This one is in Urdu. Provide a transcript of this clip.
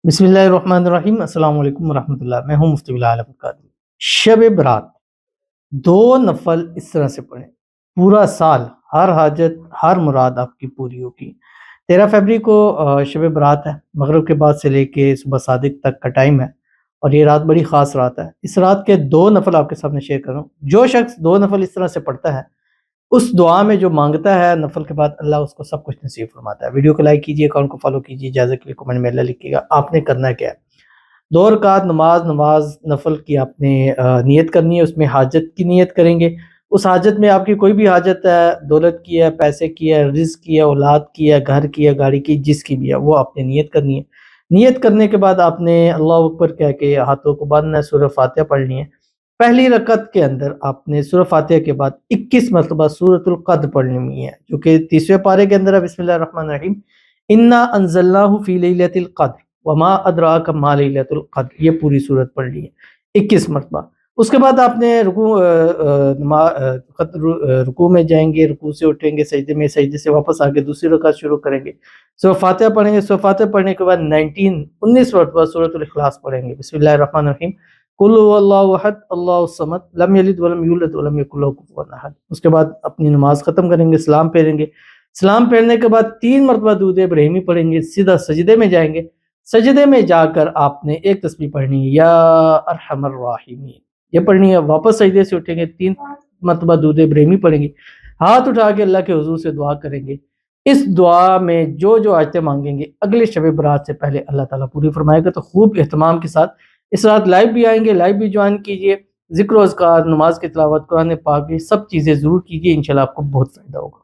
بسم اللہ الرحمن الرحیم، السلام علیکم ورحمۃ اللہ۔ میں ہوں مفتی بلال احمد قادری۔ شب برات 2 نفل اس طرح سے پڑھیں، پورا سال ہر حاجت ہر مراد آپ کی پوری ہوگی۔ 13 فروری کو شب برات ہے، مغرب کے بعد سے لے کے صبح صادق تک کا ٹائم ہے، اور یہ رات بڑی خاص رات ہے۔ اس رات کے 2 نفل آپ کے سامنے شیئر کروں۔ جو شخص 2 نفل اس طرح سے پڑھتا ہے، اس دعا میں جو مانگتا ہے نفل کے بعد، اللہ اس کو سب کچھ نصیب فرماتا ہے۔ ویڈیو کو لائک کیجیے، اکاؤنٹ کو فالو کیجیے، اجازت کے لیے کمنٹ میں اللہ لکھیے گا۔ آپ نے کرنا کیا ہے؟ 2 رکعت نماز نفل کی آپ نے نیت کرنی ہے۔ اس میں حاجت کی نیت کریں گے۔ اس حاجت میں آپ کی کوئی بھی حاجت ہے، دولت کی ہے، پیسے کی ہے، رزق کی ہے، اولاد کی ہے، گھر کی ہے، گاڑی کی، جس کی بھی ہے، وہ آپ نے نیت کرنی ہے۔ نیت کرنے کے بعد آپ نے اللہ اکبر کہہ کے ہاتھوں کو باندھنا ہے، سورہ فاتحہ پڑھنی ہے۔ پہلی رکعت کے اندر آپ نے سورہ فاتحہ کے بعد 21 مرتبہ سورۃ القدر پڑھنی ہے، جو کہ 30ویں پارے کے اندر ہے۔ بسم اللہ الرحمن الرحیم، انا انزلناہ فی لیلۃ القدر وما ادراک ما لیلۃ القدر، یہ پوری صورت پڑھ لی ہے 21 مرتبہ۔ اس کے بعد آپ نے رکوع میں جائیں گے، رکوع سے اٹھیں گے، سجدے میں، سجدے سے واپس آ کے دوسری رکعت شروع کریں گے، سورہ فاتحہ پڑھیں گے۔ سورہ فاتحہ پڑھنے کے بعد 19 مرتبہ سورۃ الاخلاص پڑھیں گے۔ بسم اللہ الرحمن الرحیم، قل هو اللہ احد اللہ الصمد لم یلد ولم یولد ولم یکن له کفوا احد۔ اس کے بعد اپنی نماز ختم کریں گے، سلام پھیریں گے۔ سلام پھیرنے کے بعد 3 مرتبہ درود ابراہیمی پڑھیں گے، سیدھا سجدے میں جائیں گے۔ سجدے میں جا کر آپ نے ایک تسبیح پڑھنی ہے، یا ارحم الراحمین، یہ پڑھنی ہے۔ واپس سجدے سے اٹھیں گے، 3 مرتبہ درود ابراہیمی پڑھیں گے، ہاتھ اٹھا کے اللہ کے حضور سے دعا کریں گے۔ اس دعا میں جو جو آیتیں مانگیں گے، اگلے شب برات سے پہلے اللہ تعالیٰ پوری فرمائے گا۔ تو خوب اہتمام کے ساتھ اس رات لائیو بھی آئیں گے، لائیو بھی جوائن کیجئے۔ ذکر و اذکار، نماز کی تلاوت، قرآن پاک، یہ سب چیزیں ضرور کیجئے، انشاءاللہ آپ کو بہت فائدہ ہوگا۔